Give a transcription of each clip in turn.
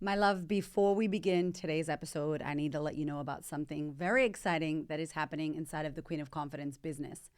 My love, before we begin today's episode, I need to let you know about something very exciting that is happening inside of the Queen of Confidence business.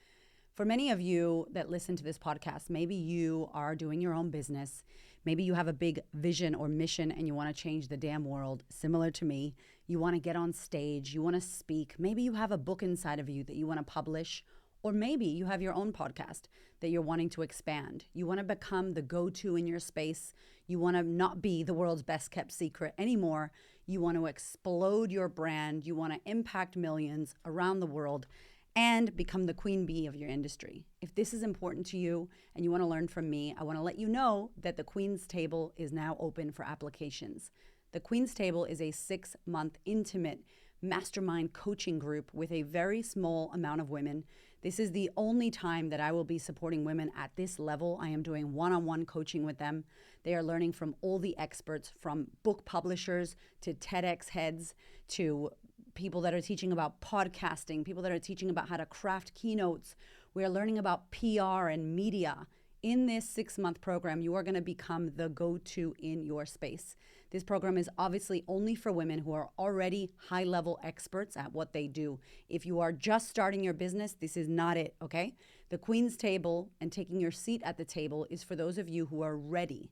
For many of you that listen to this podcast, maybe you are doing your own business. Maybe you have a big vision or mission and you want to change the damn world, similar to me. You want to get on stage, you want to speak. Maybe you have a book inside of you that you want to publish. Or maybe you have your own podcast that you're wanting to expand. You want to become the go-to in your space. You want to not be the world's best kept secret anymore. You want to explode your brand. You want to impact millions around the world and become the queen bee of your industry. If this is important to you and you want to learn from me, I want to let you know that the Queen's Table is now open for applications. The Queen's Table is a 6-month intimate mastermind coaching group with a very small amount of women. This is the only time that I will be supporting women at this level. I am doing one-on-one coaching with them. They are learning from all the experts, from book publishers to TEDx heads to people that are teaching about podcasting, people that are teaching about how to craft keynotes. We are learning about PR and media. In this 6-month program, you are going to become the go-to in your space. This program is obviously only for women who are already high-level experts at what they do. If you are just starting your business, this is not it, okay? The Queen's Table and taking your seat at the table is for those of you who are ready.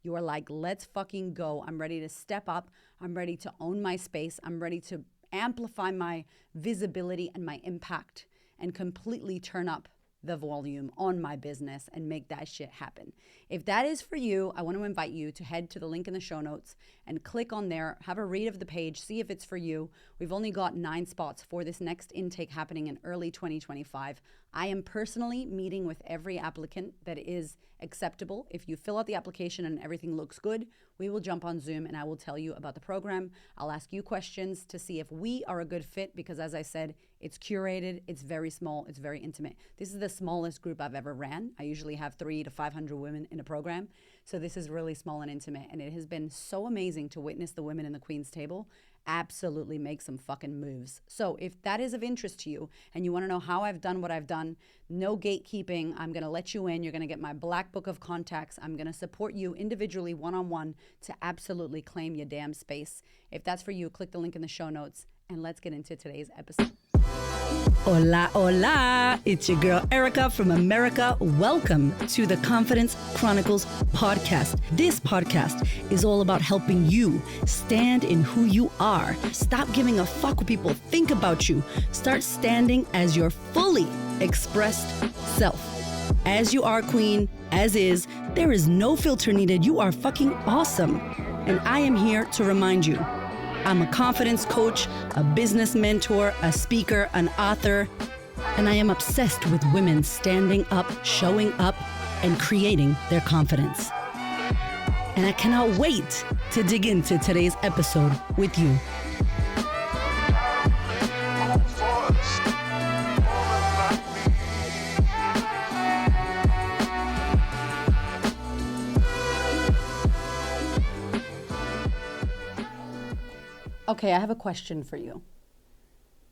You are like, let's fucking go. I'm ready to step up. I'm ready to own my space. I'm ready to amplify my visibility and my impact and completely turn up the volume on my business and make that shit happen. If that is for you, I want to invite you to head to the link in the show notes and click on there, have a read of the page, see if it's for you. We've only got 9 spots for this next intake happening in early 2025. I am personally meeting with every applicant that is acceptable. If you fill out the application and everything looks good, we will jump on Zoom and I will tell you about the program. I'll ask you questions to see if we are a good fit because, as I said, it's curated, it's very small, it's very intimate. This is the smallest group I've ever ran. I usually have 300 to 500 women in a program. So this is really small and intimate. And it has been so amazing to witness the women in the Queen's Table absolutely make some fucking moves. So if that is of interest to you and you want to know how I've done what I've done, no gatekeeping, I'm going to let you in. You're going to get my black book of contacts. I'm going to support you individually, one-on-one, to absolutely claim your damn space. If that's for you, click the link in the show notes and let's get into today's episode. Hola, hola. It's your girl, Erica from America. Welcome to the Confidence Chronicles podcast. This podcast is all about helping you stand in who you are. Stop giving a fuck what people think about you. Start standing as your fully expressed self. As you are, queen, as is, there is no filter needed. You are fucking awesome. And I am here to remind you, I'm a confidence coach, a business mentor, a speaker, an author, and I am obsessed with women standing up, showing up, and creating their confidence. And I cannot wait to dig into today's episode with you. Okay, I have a question for you.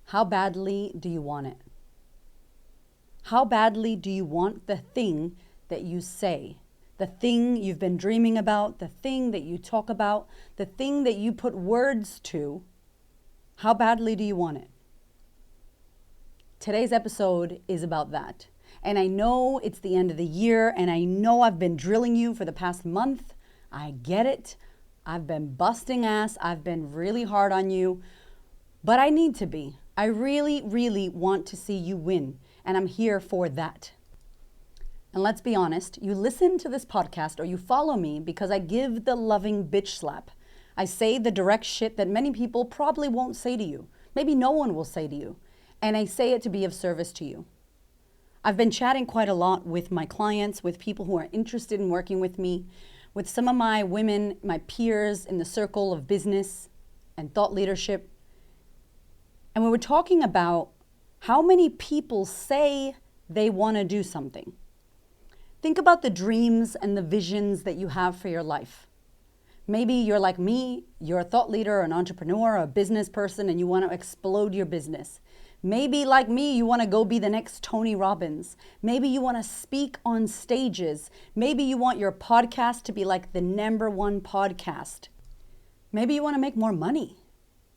How badly do you want it? How badly do you want the thing that you say? The thing you've been dreaming about, the thing that you talk about, the thing that you put words to. How badly do you want it? Today's episode is about that. And I know it's the end of the year, and I know I've been drilling you for the past month. I get it. I've been busting ass. I've been really hard on you, but I need to be. I really, really want to see you win, and I'm here for that. And let's be honest, you listen to this podcast or you follow me because I give the loving bitch slap. I say the direct shit that many people probably won't say to you. Maybe no one will say to you. And I say it to be of service to you. I've been chatting quite a lot with my clients, with people who are interested in working with me, with some of my women, my peers in the circle of business and thought leadership. And we were talking about how many people say they want to do something. Think about the dreams and the visions that you have for your life. Maybe you're like me, you're a thought leader, an entrepreneur, a business person, and you want to explode your business. Maybe like me, you want to go be the next Tony Robbins. Maybe you want to speak on stages. Maybe you want your podcast to be like the #1 podcast. Maybe you want to make more money.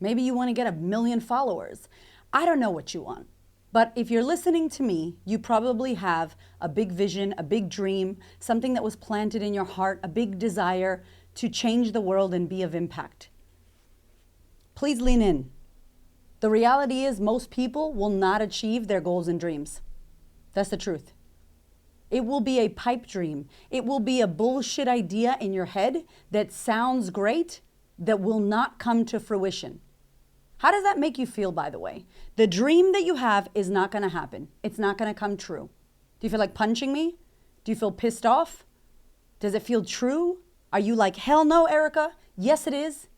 Maybe you want to get 1 million followers. I don't know what you want. But if you're listening to me, you probably have a big vision, a big dream, something that was planted in your heart, a big desire to change the world and be of impact. Please lean in. The reality is most people will not achieve their goals and dreams. That's the truth. It will be a pipe dream. It will be a bullshit idea in your head that sounds great that will not come to fruition. How does that make you feel, by the way? The dream that you have is not going to happen. It's not going to come true. Do you feel like punching me? Do you feel pissed off? Does it feel true? Are you like, hell no, Erica? Yes, it is.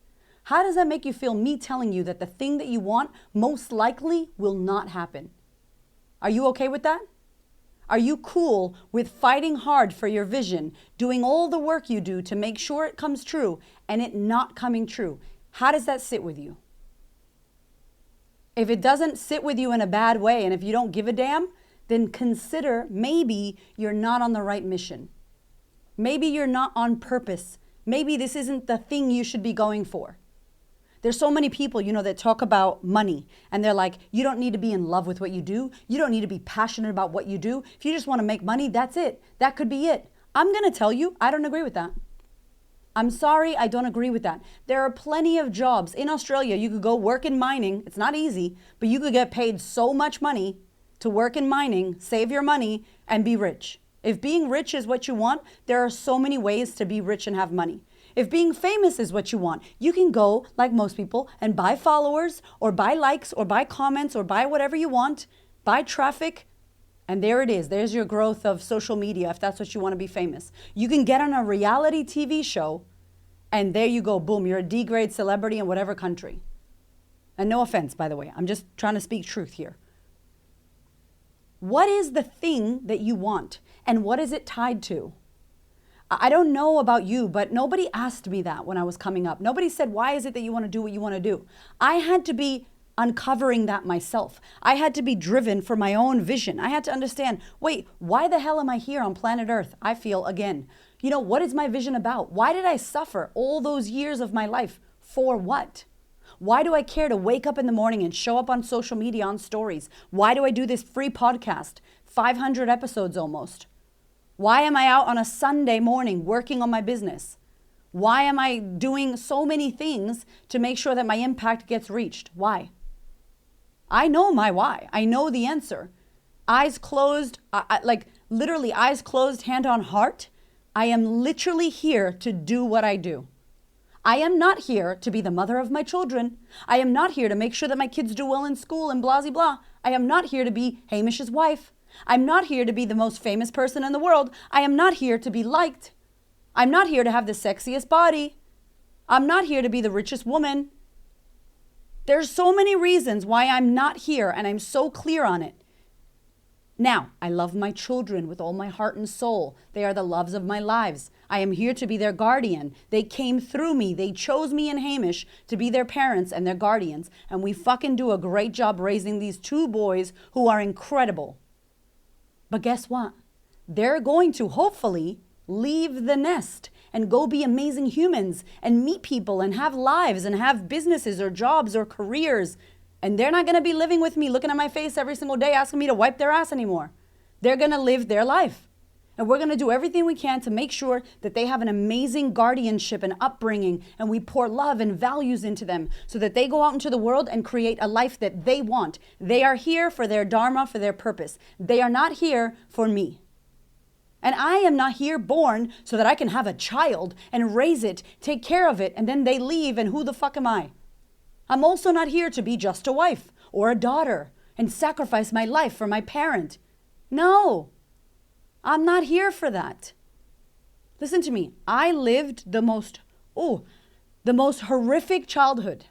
How does that make you feel, me telling you that the thing that you want most likely will not happen? Are you okay with that? Are you cool with fighting hard for your vision, doing all the work you do to make sure it comes true and it not coming true? How does that sit with you? If it doesn't sit with you in a bad way, and if you don't give a damn, then consider maybe you're not on the right mission. Maybe you're not on purpose. Maybe this isn't the thing you should be going for. There's so many people, that talk about money, and they're like, you don't need to be in love with what you do. You don't need to be passionate about what you do. If you just want to make money, that's it. That could be it. I'm going to tell you, I don't agree with that. I'm sorry, I don't agree with that. There are plenty of jobs. In Australia, you could go work in mining. It's not easy, but you could get paid so much money to work in mining, save your money, and be rich. If being rich is what you want, there are so many ways to be rich and have money. If being famous is what you want, you can go, like most people, and buy followers, or buy likes, or buy comments, or buy whatever you want, buy traffic, and there it is. There's your growth of social media if that's what you want to be famous. You can get on a reality TV show, and there you go, boom, you're a D-grade celebrity in whatever country. And no offense, by the way, I'm just trying to speak truth here. What is the thing that you want, and what is it tied to? I don't know about you, but nobody asked me that when I was coming up. Nobody said, why is it that you want to do what you want to do? I had to be uncovering that myself. I had to be driven for my own vision. I had to understand, wait, why the hell am I here on planet Earth? I feel again, what is my vision about? Why did I suffer all those years of my life? For what? Why do I care to wake up in the morning and show up on social media on stories? Why do I do this free podcast? 500 episodes almost. Why am I out on a Sunday morning working on my business? Why am I doing so many things to make sure that my impact gets reached? Why? I know my why. I know the answer. Eyes closed, literally eyes closed, hand on heart. I am literally here to do what I do. I am not here to be the mother of my children. I am not here to make sure that my kids do well in school and blah, blah, blah. I am not here to be Hamish's wife. I'm not here to be the most famous person in the world. I am not here to be liked. I'm not here to have the sexiest body. I'm not here to be the richest woman. There's so many reasons why I'm not here, and I'm so clear on it. Now, I love my children with all my heart and soul. They are the loves of my lives. I am here to be their guardian. They came through me. They chose me and Hamish to be their parents and their guardians. And we fucking do a great job raising these 2 boys who are incredible. But guess what? They're going to hopefully leave the nest and go be amazing humans and meet people and have lives and have businesses or jobs or careers. And they're not going to be living with me, looking at my face every single day, asking me to wipe their ass anymore. They're going to live their life. And we're going to do everything we can to make sure that they have an amazing guardianship and upbringing, and we pour love and values into them so that they go out into the world and create a life that they want. They are here for their dharma, for their purpose. They are not here for me. And I am not here born so that I can have a child and raise it, take care of it, and then they leave, and who the fuck am I? I'm also not here to be just a wife or a daughter and sacrifice my life for my parent. No. I'm not here for that. Listen to me. I lived the most horrific childhood.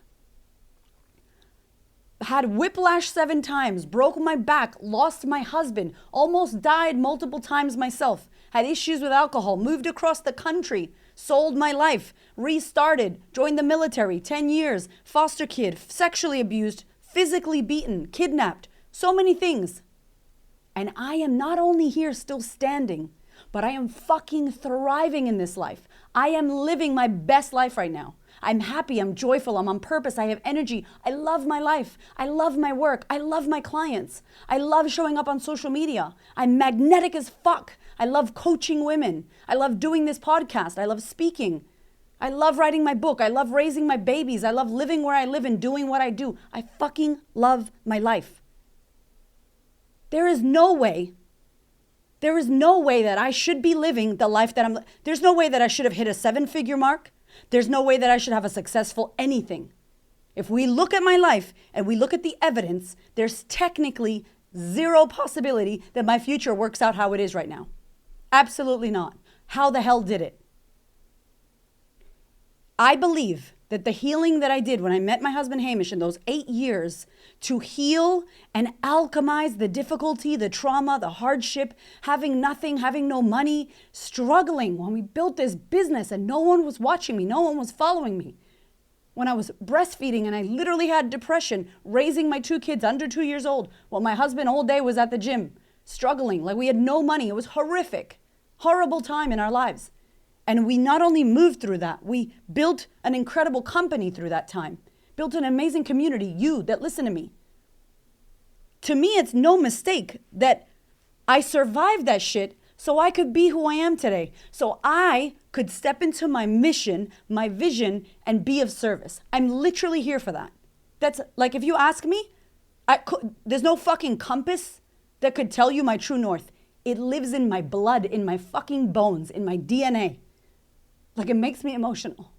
Had whiplash 7 times, broke my back, lost my husband, almost died multiple times myself, had issues with alcohol, moved across the country, sold my life, restarted, joined the military, 10 years, foster kid, sexually abused, physically beaten, kidnapped, so many things. And I am not only here still standing, but I am fucking thriving in this life. I am living my best life right now. I'm happy, I'm joyful, I'm on purpose, I have energy. I love my life. I love my work. I love my clients. I love showing up on social media. I'm magnetic as fuck. I love coaching women. I love doing this podcast. I love speaking. I love writing my book. I love raising my babies. I love living where I live and doing what I do. I fucking love my life. There is no way that I should be living the life that there's no way that I should have hit a 7-figure mark. There's no way that I should have a successful anything. If we look at my life and we look at the evidence, there's technically zero possibility that my future works out how it is right now. Absolutely not. How the hell did it? I believe that the healing that I did when I met my husband Hamish in those 8 years to heal and alchemize the difficulty, the trauma, the hardship, having nothing, having no money, struggling when we built this business and no one was watching me, no one was following me. When I was breastfeeding and I literally had depression, raising my 2 kids under 2 years old, while my husband all day was at the gym, struggling, like we had no money. It was horrific, horrible time in our lives. And we not only moved through that, we built an incredible company through that time, built an amazing community, you that listen to me. To me, it's no mistake that I survived that shit so I could be who I am today, so I could step into my mission, my vision, and be of service. I'm literally here for that. That's like, if you ask me, there's no fucking compass that could tell you my true north. It lives in my blood, in my fucking bones, in my DNA. Like, it makes me emotional.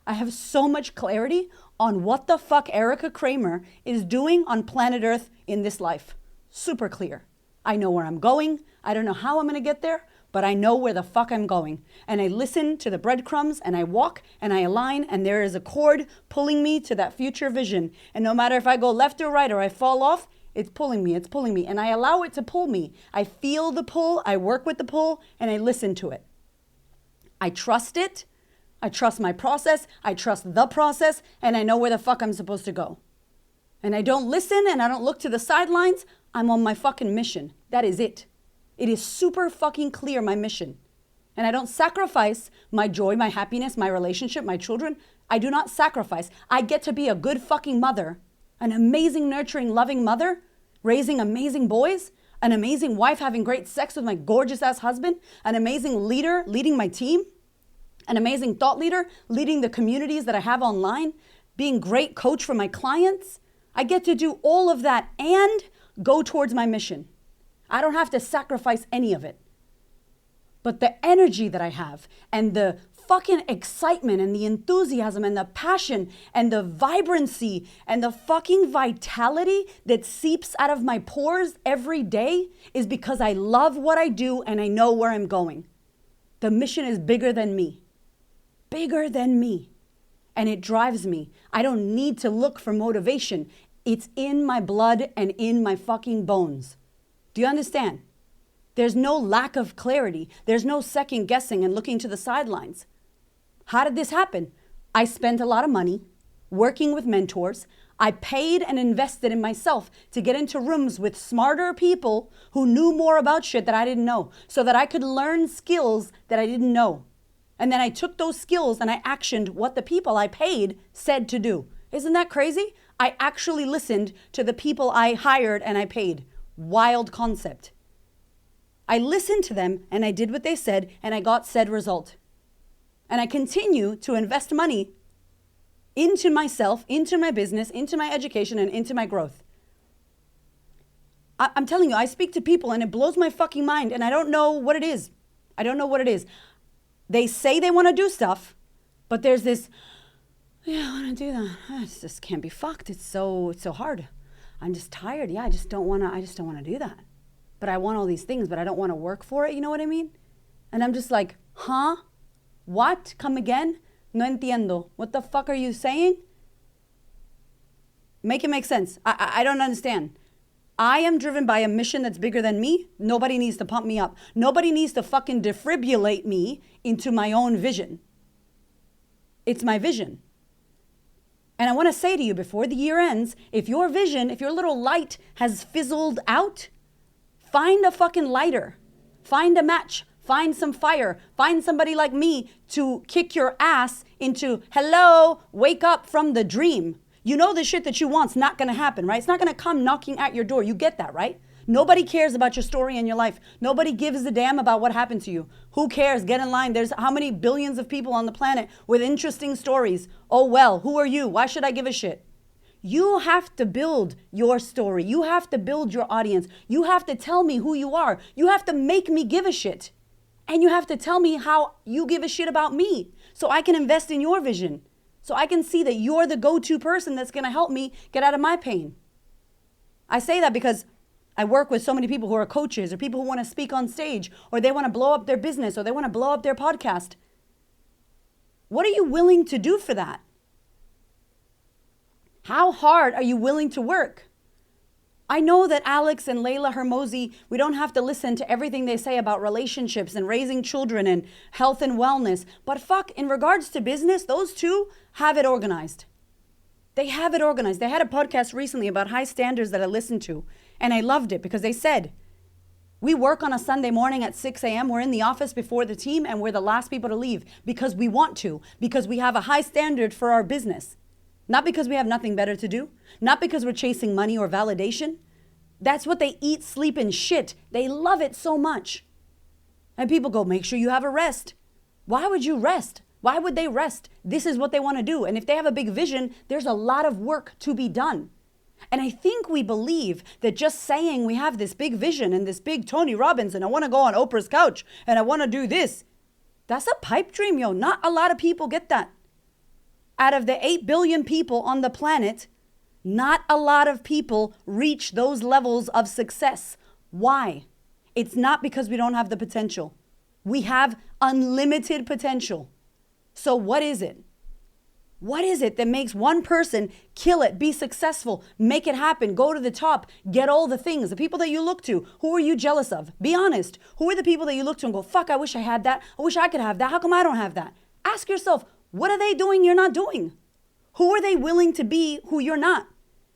I have so much clarity on what the fuck Erica Kramer is doing on planet Earth in this life. Super clear. I know where I'm going. I don't know how I'm going to get there, but I know where the fuck I'm going. And I listen to the breadcrumbs and I walk and I align and there is a cord pulling me to that future vision. And no matter if I go left or right or I fall off, it's pulling me. And I allow it to pull me. I feel the pull, I work with the pull, and I listen to it. I trust it. I trust my process. I trust the process, and I know where the fuck I'm supposed to go. And I don't listen and I don't look to the sidelines. I'm on my fucking mission. That is it. It is super fucking clear, my mission. And I don't sacrifice my joy, my happiness, my relationship, my children. I do not sacrifice. I get to be a good fucking mother, an amazing, nurturing, loving mother, raising amazing boys, an amazing wife, having great sex with my gorgeous ass husband, an amazing leader, leading my team, an amazing thought leader, leading the communities that I have online, being great coach for my clients. I get to do all of that and go towards my mission. I don't have to sacrifice any of it. But the energy that I have and the fucking excitement and the enthusiasm and the passion and the vibrancy and the fucking vitality that seeps out of my pores every day is because I love what I do and I know where I'm going. The mission is bigger than me. Bigger than me. And it drives me. I don't need to look for motivation. It's in my blood and in my fucking bones. Do you understand? There's no lack of clarity. There's no second guessing and looking to the sidelines. How did this happen? I spent a lot of money working with mentors. I paid and invested in myself to get into rooms with smarter people who knew more about shit that I didn't know so that I could learn skills that I didn't know. And then I took those skills and I actioned what the people I paid said to do. Isn't that crazy? I actually listened to the people I hired and I paid. Wild concept. I listened to them and I did what they said and I got said result. And I continue to invest money into myself, into my business, into my education, and into my growth. I'm telling you, I speak to people and it blows my fucking mind and I don't know what it is. I don't know what it is. They say they want to do stuff, but there's this, yeah, I want to do that. I just can't be fucked. It's so hard. I'm just tired. Yeah, I just don't want to do that. But I want all these things, but I don't want to work for it. You know what I mean? And I'm just like, huh? What? Come again? No entiendo. What the fuck are you saying? Make it make sense. I don't understand. I am driven by a mission that's bigger than me. Nobody needs to pump me up. Nobody needs to fucking defibrillate me into my own vision. It's my vision. And I want to say to you before the year ends, if your vision, if your little light has fizzled out, find a fucking lighter. Find a match. Find some fire. Find somebody like me to kick your ass into, hello, wake up from the dream. You know the shit that you want's not going to happen, right? It's not going to come knocking at your door. You get that, right? Nobody cares about your story and your life. Nobody gives a damn about what happened to you. Who cares? Get in line. There's how many billions of people on the planet with interesting stories. Oh, well, who are you? Why should I give a shit? You have to build your story. You have to build your audience. You have to tell me who you are. You have to make me give a shit. And you have to tell me how you give a shit about me so I can invest in your vision. So I can see that you're the go-to person that's going to help me get out of my pain. I say that because I work with so many people who are coaches or people who want to speak on stage or they want to blow up their business or they want to blow up their podcast. What are you willing to do for that? How hard are you willing to work? I know that Alex and Layla Hermosi, we don't have to listen to everything they say about relationships and raising children and health and wellness. But fuck, in regards to business, those two have it organized. They have it organized. They had a podcast recently about high standards that I listened to. And I loved it because they said, we work on a Sunday morning at 6 a.m. We're in the office before the team and we're the last people to leave because we want to, because we have a high standard for our business. Not because we have nothing better to do. Not because we're chasing money or validation. That's what they eat, sleep, and shit. They love it so much. And people go, make sure you have a rest. Why would you rest? Why would they rest? This is what they want to do. And if they have a big vision, there's a lot of work to be done. And I think we believe that just saying we have this big vision and this big Tony Robbins and I want to go on Oprah's couch and I want to do this. That's a pipe dream, yo. Not a lot of people get that. Out of the 8 billion people on the planet, not a lot of people reach those levels of success. Why? It's not because we don't have the potential. We have unlimited potential. So what is it? What is it that makes one person kill it, be successful, make it happen, go to the top, get all the things? The people that you look to, who are you jealous of? Be honest. Who are the people that you look to and go, fuck, I wish I had that. I wish I could have that. How come I don't have that? Ask yourself, what are they doing you're not doing? Who are they willing to be who you're not?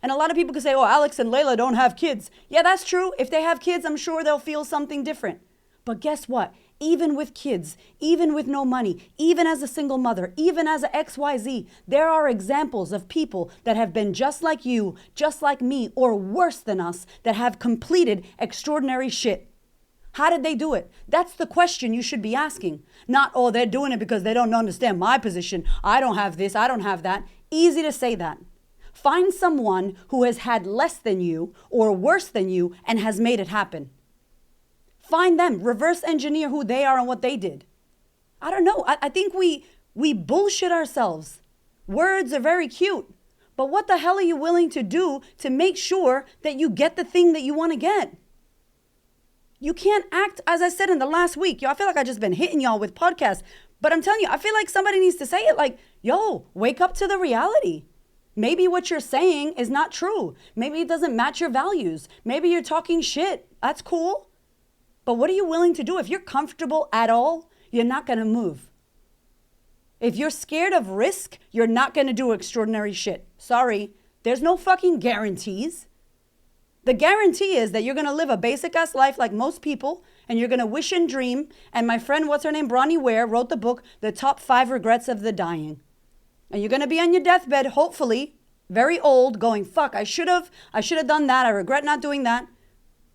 And a lot of people can say, oh, Alex and Layla don't have kids. Yeah, that's true. If they have kids, I'm sure they'll feel something different. But guess what? Even with kids, even with no money, even as a single mother, even as a XYZ, there are examples of people that have been just like you, just like me, or worse than us, that have completed extraordinary shit. How did they do it? That's the question you should be asking. Not, oh, they're doing it because they don't understand my position. I don't have this, I don't have that. Easy to say that. Find someone who has had less than you or worse than you and has made it happen. Find them, reverse engineer who they are and what they did. I don't know. I think we bullshit ourselves. Words are very cute, but what the hell are you willing to do to make sure that you get the thing that you want to get? You can't act, as I said in the last week, I feel like I've just been hitting y'all with podcasts, but I'm telling you, I feel like somebody needs to say it like, yo, wake up to the reality. Maybe what you're saying is not true. Maybe it doesn't match your values. Maybe you're talking shit. That's cool. But what are you willing to do? If you're comfortable at all, you're not going to move. If you're scared of risk, you're not going to do extraordinary shit. Sorry, there's no fucking guarantees. The guarantee is that you're going to live a basic ass life like most people, and you're going to wish and dream. And my friend, what's her name, Bronnie Ware, wrote the book, The Top 5 Regrets of the Dying. And you're going to be on your deathbed, hopefully, very old, going, fuck, I should have done that. I regret not doing that.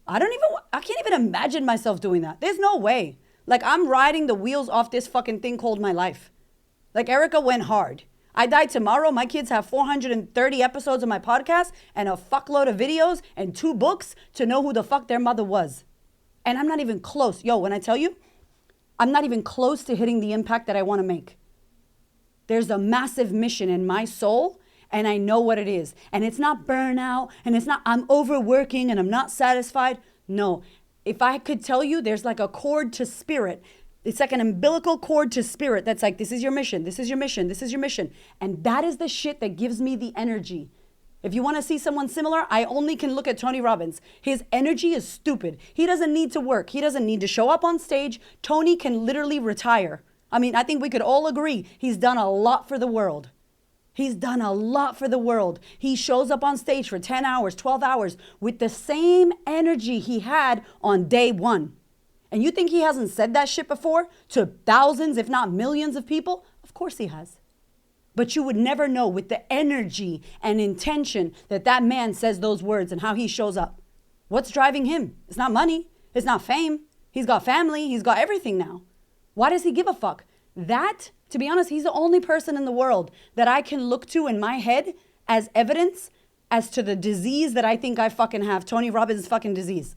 I can't even imagine myself doing that. There's no way. Like, I'm riding the wheels off this fucking thing called my life. Like, Erica went hard. I die tomorrow. My kids have 430 episodes of my podcast and a fuckload of videos and 2 books to know who the fuck their mother was. And I'm not even close. Yo, when I tell you, I'm not even close to hitting the impact that I want to make. There's a massive mission in my soul, and I know what it is. And it's not burnout, and it's not I'm overworking and I'm not satisfied. No, if I could tell you, there's like a cord to spirit. It's like an umbilical cord to spirit that's like, this is your mission, this is your mission, this is your mission. And that is the shit that gives me the energy. If you want to see someone similar, I only can look at Tony Robbins. His energy is stupid. He doesn't need to work. He doesn't need to show up on stage. Tony can literally retire. I mean, I think we could all agree he's done a lot for the world. He's done a lot for the world. He shows up on stage for 10 hours, 12 hours with the same energy he had on day one. And you think he hasn't said that shit before to thousands, if not millions of people? Of course he has. But you would never know with the energy and intention that that man says those words and how he shows up. What's driving him? It's not money. It's not fame. He's got family. He's got everything now. Why does he give a fuck? That, to be honest, he's the only person in the world that I can look to in my head as evidence as to the disease that I think I fucking have. Tony Robbins' fucking disease.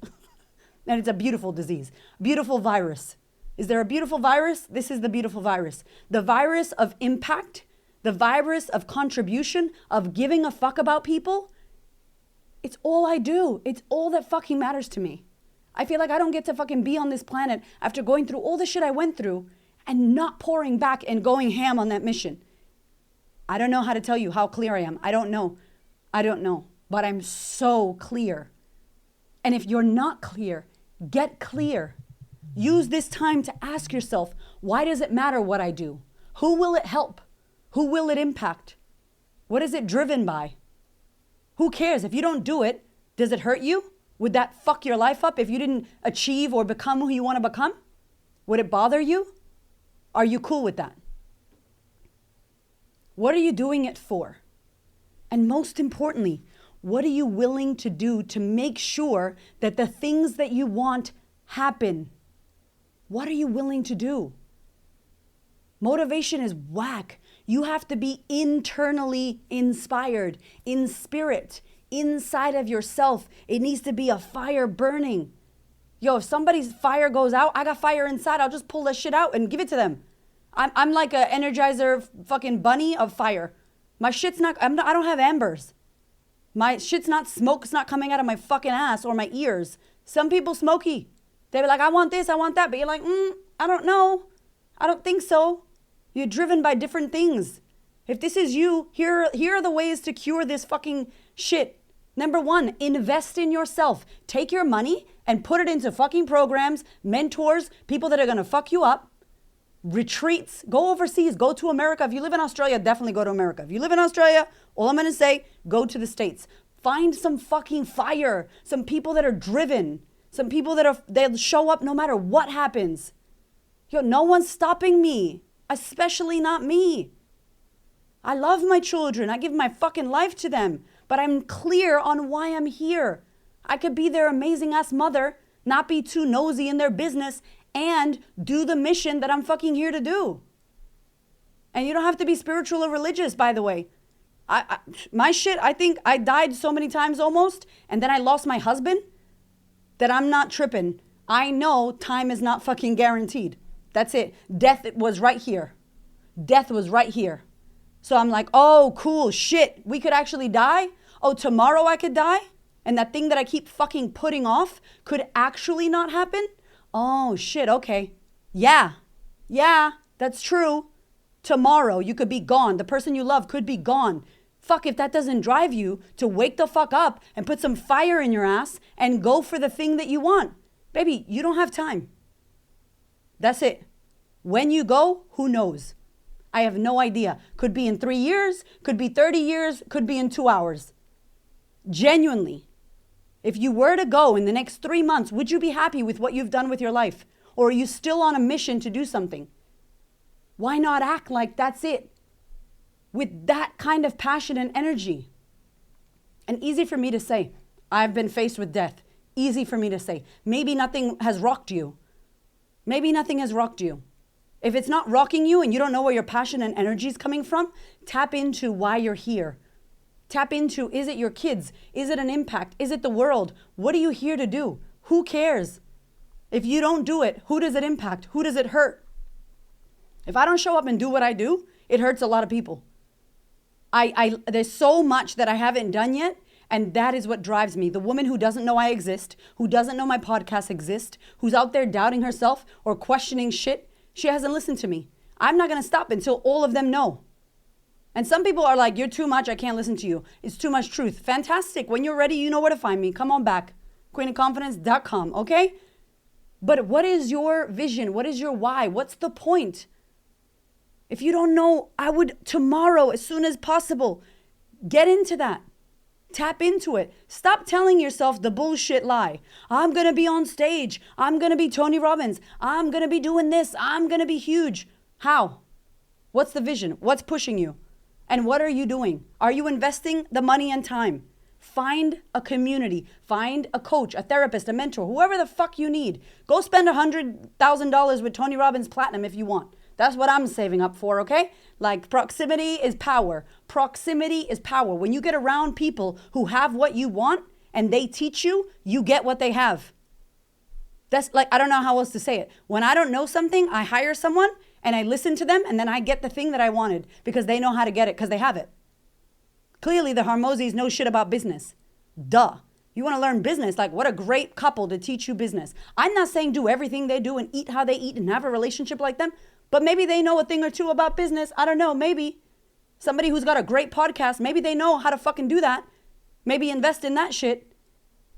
And it's a beautiful disease. Beautiful virus. Is there a beautiful virus? This is the beautiful virus. The virus of impact, the virus of contribution, of giving a fuck about people. It's all I do. It's all that fucking matters to me. I feel like I don't get to fucking be on this planet after going through all the shit I went through and not pouring back and going ham on that mission. I don't know how to tell you how clear I am. I don't know. But I'm so clear. And if you're not clear, get clear. Use this time to ask yourself, why does it matter what I do? Who will it help? Who will it impact? What is it driven by? Who cares? If you don't do it, does it hurt you? Would that fuck your life up if you didn't achieve or become who you want to become? Would it bother you? Are you cool with that? What are you doing it for? And most importantly, what are you willing to do to make sure that the things that you want happen? What are you willing to do? Motivation is whack. You have to be internally inspired, in spirit, inside of yourself. It needs to be a fire burning. Yo, if somebody's fire goes out, I got fire inside. I'll just pull that shit out and give it to them. I'm like a Energizer fucking bunny of fire. My shit's not, I don't have ambers. My shit's not smoke. It's not coming out of my fucking ass or my ears. Some people smoky. They be like, I want this, I want that. But you're like, I don't know. I don't think so. You're driven by different things. If this is you, here are the ways to cure this fucking shit. Number one, invest in yourself. Take your money and put it into fucking programs, mentors, people that are going to fuck you up. Retreats, go overseas, go to America. If you live in Australia, definitely go to America. If you live in Australia, all I'm going to say, go to the States. Find some fucking fire, some people that are driven, some people they'll show up no matter what happens. Yo, no one's stopping me, especially not me. I love my children. I give my fucking life to them, but I'm clear on why I'm here. I could be their amazing ass mother, not be too nosy in their business, and do the mission that I'm fucking here to do. And you don't have to be spiritual or religious, by the way. My shit, I think I died so many times almost, and then I lost my husband, that I'm not tripping. I know time is not fucking guaranteed. That's it. Death was right here. Death was right here. So I'm like, oh, cool, shit, we could actually die? Oh, tomorrow I could die? And that thing that I keep fucking putting off could actually not happen? Oh, shit, okay. Yeah, that's true. Tomorrow you could be gone. The person you love could be gone. Fuck, if that doesn't drive you to wake the fuck up and put some fire in your ass and go for the thing that you want. Baby, you don't have time. That's it. When you go, who knows? I have no idea. Could be in 3 years, could be 30 years, could be in 2 hours. Genuinely. If you were to go in the next 3 months, would you be happy with what you've done with your life? Or are you still on a mission to do something? Why not act like that's it? With that kind of passion and energy. And easy for me to say, I've been faced with death. Easy for me to say. Maybe nothing has rocked you. Maybe nothing has rocked you. If it's not rocking you and you don't know where your passion and energy is coming from, tap into why you're here. Tap into, is it your kids? Is it an impact? Is it the world? What are you here to do? Who cares? If you don't do it, who does it impact? Who does it hurt? If I don't show up and do what I do, it hurts a lot of people. There's so much that I haven't done yet, and that is what drives me. The woman who doesn't know I exist, who doesn't know my podcast exists, who's out there doubting herself or questioning shit, she hasn't listened to me. I'm not going to stop until all of them know. And some people are like, you're too much, I can't listen to you. It's too much truth. Fantastic. When you're ready, you know where to find me. Come on back. queenofconfidence.com, okay? But what is your vision? What is your why? What's the point? If you don't know, I would tomorrow, as soon as possible, get into that. Tap into it. Stop telling yourself the bullshit lie. I'm going to be on stage. I'm going to be Tony Robbins. I'm going to be doing this. I'm going to be huge. How? What's the vision? What's pushing you? And what are you doing? Are you investing the money and time? Find a community. Find a coach, a therapist, a mentor, whoever the fuck you need. Go spend $100,000 with Tony Robbins Platinum if you want. That's what I'm saving up for, okay? Like, proximity is power. Proximity is power. When you get around people who have what you want and they teach you, you get what they have. That's like, I don't know how else to say it. When I don't know something, I hire someone and I listen to them and then I get the thing that I wanted because they know how to get it because they have it. Clearly, the Hormozis know shit about business. Duh. You want to learn business? Like, what a great couple to teach you business. I'm not saying do everything they do and eat how they eat and have a relationship like them. But maybe they know a thing or two about business. I don't know. Maybe somebody who's got a great podcast, maybe they know how to fucking do that. Maybe invest in that shit.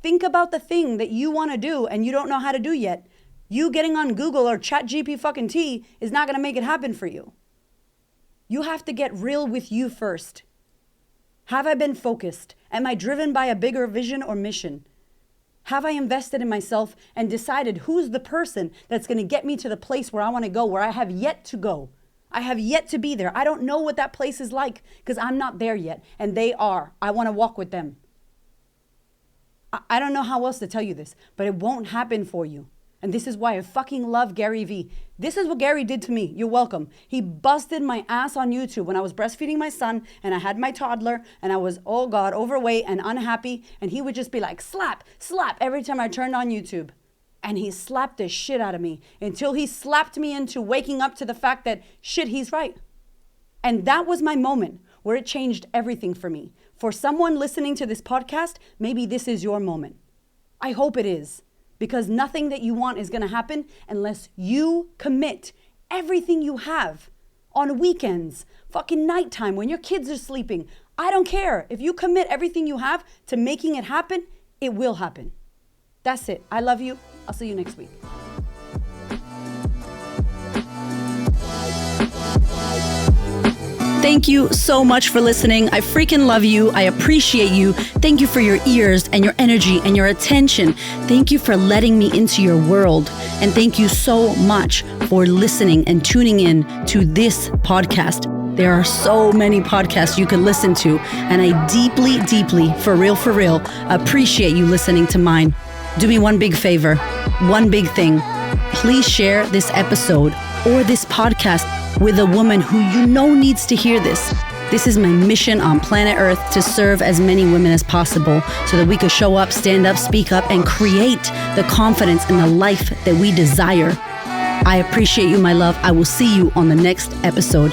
Think about the thing that you want to do and you don't know how to do yet. You getting on Google or ChatGPT fucking T is not going to make it happen for you. You have to get real with you first. Have I been focused? Am I driven by a bigger vision or mission? Have I invested in myself and decided who's the person that's going to get me to the place where I want to go, where I have yet to go? I have yet to be there. I don't know what that place is like because I'm not there yet. And they are. I want to walk with them. I don't know how else to tell you this, but it won't happen for you. And this is why I fucking love Gary Vee. This is what Gary did to me. You're welcome. He busted my ass on YouTube when I was breastfeeding my son and I had my toddler and I was, oh God, overweight and unhappy. And he would just be like, slap, slap every time I turned on YouTube. And he slapped the shit out of me until he slapped me into waking up to the fact that shit, he's right. And that was my moment where it changed everything for me. For someone listening to this podcast, maybe this is your moment. I hope it is. Because nothing that you want is going to happen unless you commit everything you have on weekends, fucking nighttime, when your kids are sleeping. I don't care. If you commit everything you have to making it happen, it will happen. That's it. I love you. I'll see you next week. Thank you so much for listening. I freaking love you. I appreciate you. Thank you for your ears and your energy and your attention. Thank you for letting me into your world. And thank you so much for listening and tuning in to this podcast. There are so many podcasts you can listen to, and I deeply, deeply, for real, appreciate you listening to mine. Do me one big favor, one big thing. Please share this episode or this podcast with a woman who you know needs to hear this. This is my mission on planet Earth, to serve as many women as possible so that we could show up, stand up, speak up, and create the confidence and the life that we desire. I appreciate you, my love. I will see you on the next episode.